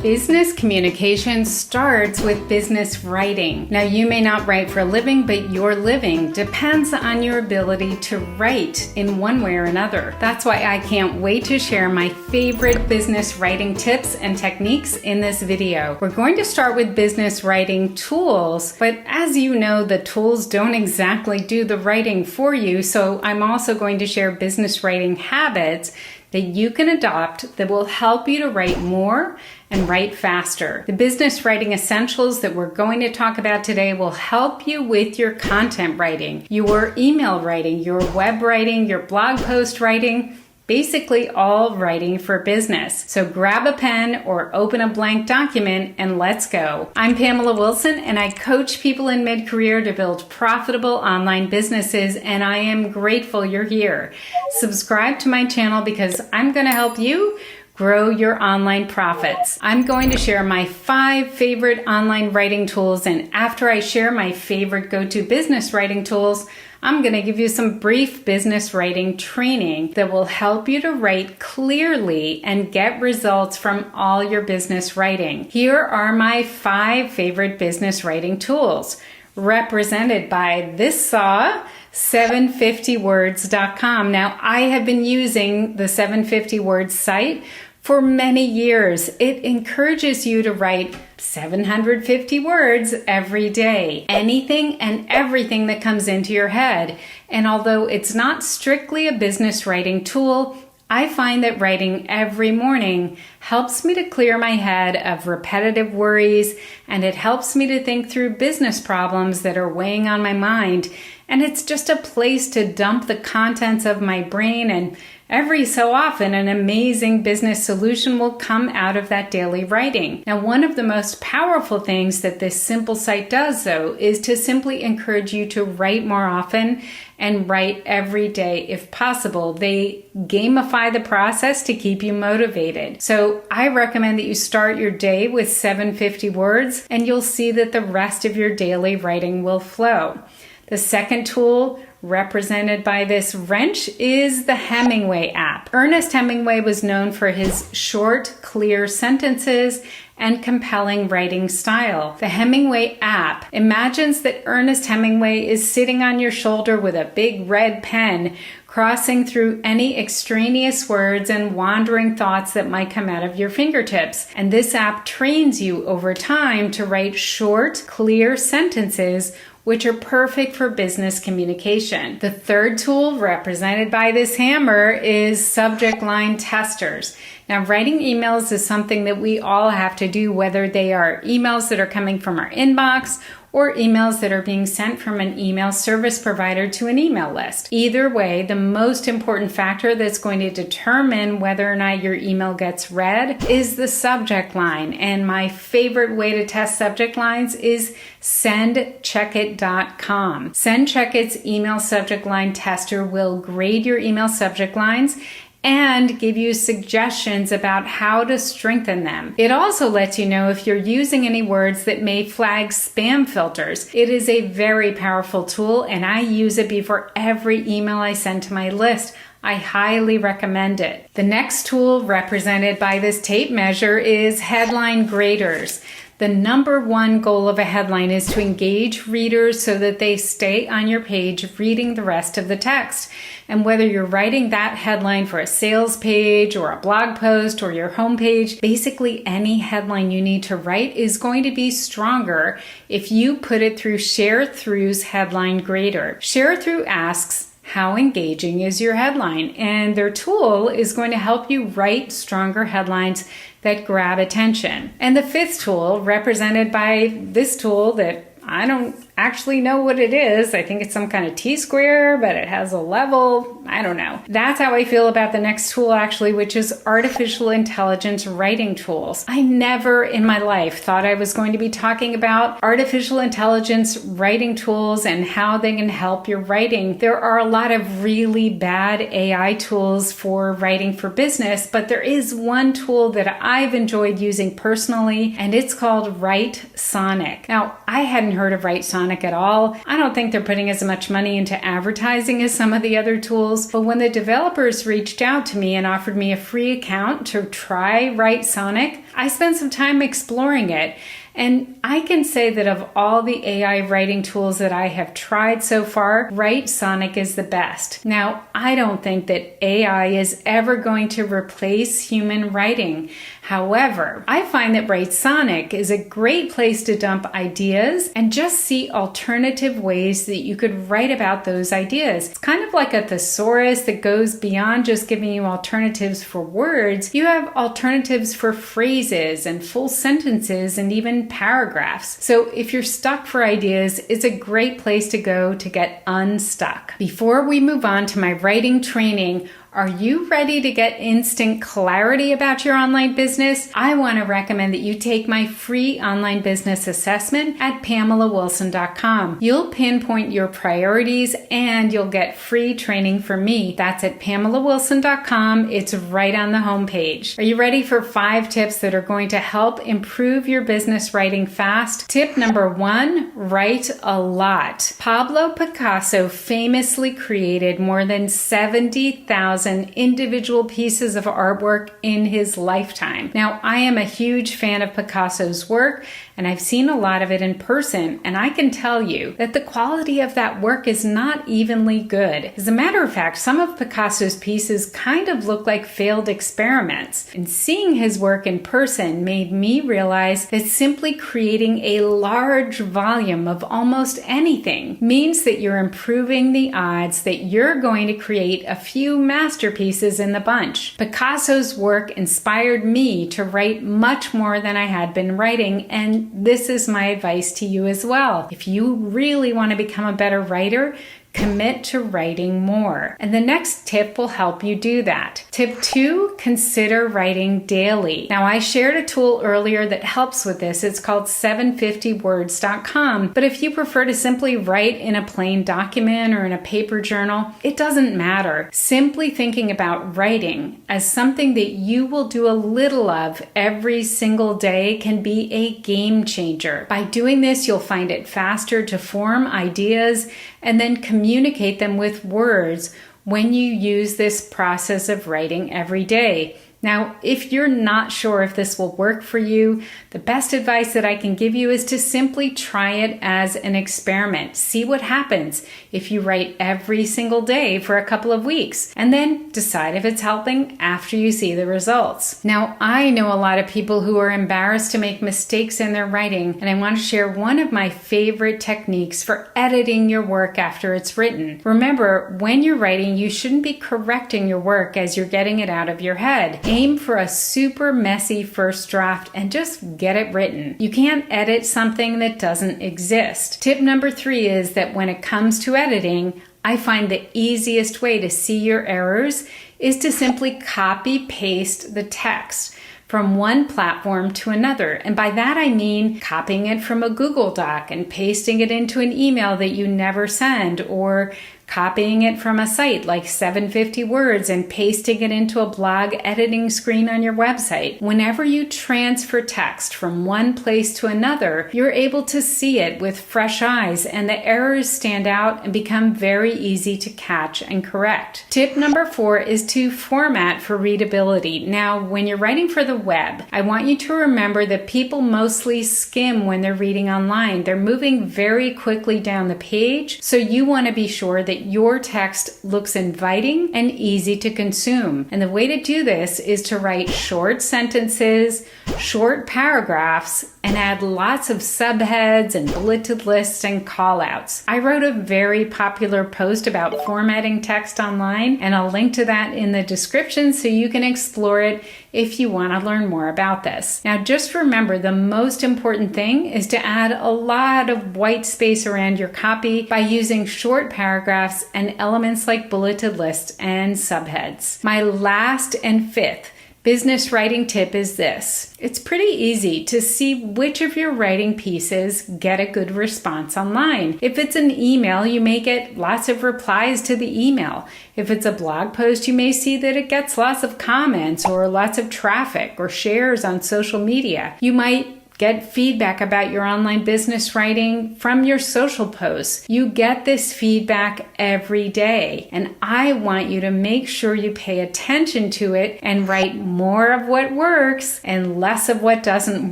Business communication starts with business writing. Now, you may not write for a living, but your living depends on your ability to write in one way or another. That's why I can't wait to share my favorite business writing tips and techniques in this video. We're going to start with business writing tools, but as you know, the tools don't exactly do the writing for you, so I'm also going to share business writing habits that you can adopt that will help you to write more and write faster. The business writing essentials that we're going to talk about today will help you with your content writing, your email writing, your web writing, your blog post writing, basically all writing for business. So grab a pen or open a blank document and let's go. I'm Pamela Wilson and I coach people in mid-career to build profitable online businesses, and I am grateful you're here. Subscribe to my channel because I'm going to help you grow your online profits. I'm going to share my 5 favorite online writing tools, and after I share my favorite go-to business writing tools, I'm going to give you some brief business writing training that will help you to write clearly and get results from all your business writing. Here are my 5 favorite business writing tools, represented by this saw, 750words.com. Now, I have been using the 750 Words site for many years. It encourages you to write 750 words every day, anything and everything that comes into your head. And although it's not strictly a business writing tool, I find that writing every morning helps me to clear my head of repetitive worries, and it helps me to think through business problems that are weighing on my mind. And it's just a place to dump the contents of my brain, and every so often an amazing business solution will come out of that daily writing. Now, one of the most powerful things that this simple site does, though, is to simply encourage you to write more often and write every day if possible. They gamify the process to keep you motivated. So I recommend that you start your day with 750 words, and you'll see that the rest of your daily writing will flow. The second tool, represented by this wrench, is the Hemingway app. Ernest Hemingway was known for his short, clear sentences and compelling writing style. The Hemingway app imagines that Ernest Hemingway is sitting on your shoulder with a big red pen, crossing through any extraneous words and wandering thoughts that might come out of your fingertips. And this app trains you over time to write short, clear sentences which are perfect for business communication. The third tool, represented by this hammer, is subject line testers. Now, writing emails is something that we all have to do, whether they are emails that are coming from our inbox or emails that are being sent from an email service provider to an email list. Either way, the most important factor that's going to determine whether or not your email gets read is the subject line. And my favorite way to test subject lines is SendCheckit.com. SendCheckit's email subject line tester will grade your email subject lines and give you suggestions about how to strengthen them. It also lets you know if you're using any words that may flag spam filters. It is a very powerful tool, and I use it before every email I send to my list. I highly recommend it. The next tool, represented by this tape measure, is headline graders. The number one goal of a headline is to engage readers so that they stay on your page reading the rest of the text. And whether you're writing that headline for a sales page or a blog post or your homepage, basically any headline you need to write is going to be stronger if you put it through ShareThrough's headline grader. ShareThrough asks, how engaging is your headline? And their tool is going to help you write stronger headlines that grab attention. And the fifth tool, represented by this tool that I don't actually know what it is. I think it's some kind of T-square, but it has a level. I don't know. That's how I feel about the next tool, actually, which is artificial intelligence writing tools. I never in my life thought I was going to be talking about artificial intelligence writing tools and how they can help your writing. There are a lot of really bad AI tools for writing for business, but there is one tool that I've enjoyed using personally, and it's called WriteSonic. Now, I hadn't heard of WriteSonic at all. I don't think they're putting as much money into advertising as some of the other tools. tools, but when the developers reached out to me and offered me a free account to try WriteSonic, I spent some time exploring it. And I can say that of all the AI writing tools that I have tried so far, WriteSonic is the best. Now, I don't think that AI is ever going to replace human writing. However, I find that WriteSonic is a great place to dump ideas and just see alternative ways that you could write about those ideas. It's kind of like a thesaurus that goes beyond just giving you alternatives for words. You have alternatives for phrases and full sentences and even paragraphs. So if you're stuck for ideas, it's a great place to go to get unstuck. Before we move on to my writing training, are you ready to get instant clarity about your online business? I want to recommend that you take my free online business assessment at PamelaWilson.com. You'll pinpoint your priorities and you'll get free training from me. That's at PamelaWilson.com. It's right on the homepage. Are you ready for 5 tips that are going to help improve your business writing fast? Tip number 1, write a lot. Pablo Picasso famously created more than 70,000 individual pieces of artwork in his lifetime. Now, I am a huge fan of Picasso's work, and I've seen a lot of it in person, and I can tell you that the quality of that work is not evenly good. As a matter of fact, some of Picasso's pieces kind of look like failed experiments. And seeing his work in person made me realize that simply creating a large volume of almost anything means that you're improving the odds that you're going to create a few masterpieces in the bunch. Picasso's work inspired me to write much more than I had been writing, and this is my advice to you as well. If you really want to become a better writer, commit to writing more. And the next tip will help you do that. Tip 2, consider writing daily. Now, I shared a tool earlier that helps with this. It's called 750words.com. But if you prefer to simply write in a plain document or in a paper journal, it doesn't matter. Simply thinking about writing as something that you will do a little of every single day can be a game changer. By doing this, you'll find it faster to form ideas and then communicate them with words when you use this process of writing every day. Now, if you're not sure if this will work for you, the best advice that I can give you is to simply try it as an experiment. See what happens if you write every single day for a couple of weeks, and then decide if it's helping after you see the results. Now, I know a lot of people who are embarrassed to make mistakes in their writing, and I want to share one of my favorite techniques for editing your work after it's written. Remember, when you're writing, you shouldn't be correcting your work as you're getting it out of your head. Aim for a super messy first draft and just get it written. You can't edit something that doesn't exist. Tip number 3 is that when it comes to editing, I find the easiest way to see your errors is to simply copy paste the text from one platform to another. And by that I mean copying it from a Google Doc and pasting it into an email that you never send, or copying it from a site like 750 Words and pasting it into a blog editing screen on your website. Whenever you transfer text from one place to another, you're able to see it with fresh eyes, and the errors stand out and become very easy to catch and correct. Tip number 4 is to format for readability. Now, when you're writing for the web, I want you to remember that people mostly skim when they're reading online. They're moving very quickly down the page, so you want to be sure that your text looks inviting and easy to consume. And the way to do this is to write short sentences, short paragraphs, and add lots of subheads and bulleted lists and callouts. I wrote a very popular post about formatting text online, and I'll link to that in the description so you can explore it if you want to learn more about this. Now, just remember, the most important thing is to add a lot of white space around your copy by using short paragraphs and elements like bulleted lists and subheads. My last and 5th business writing tip is this. It's pretty easy to see which of your writing pieces get a good response online. If it's an email, you may get lots of replies to the email. If it's a blog post, you may see that it gets lots of comments or lots of traffic or shares on social media. You might Get feedback about your online business writing from your social posts. You get this feedback every day, and I want you to make sure you pay attention to it and write more of what works and less of what doesn't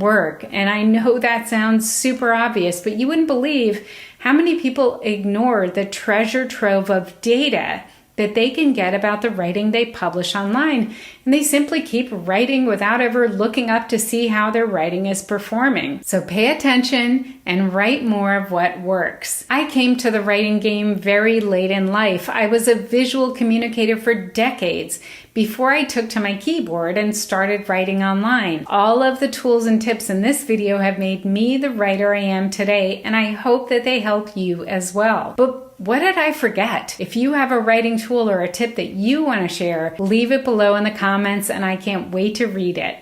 work. And I know that sounds super obvious, but you wouldn't believe how many people ignore the treasure trove of data that they can get about the writing they publish online. And they simply keep writing without ever looking up to see how their writing is performing. So pay attention and write more of what works. I came to the writing game very late in life. I was a visual communicator for decades before I took to my keyboard and started writing online. All of the tools and tips in this video have made me the writer I am today, and I hope that they help you as well. But what did I forget? If you have a writing tool or a tip that you want to share, leave it below in the comments, and I can't wait to read it.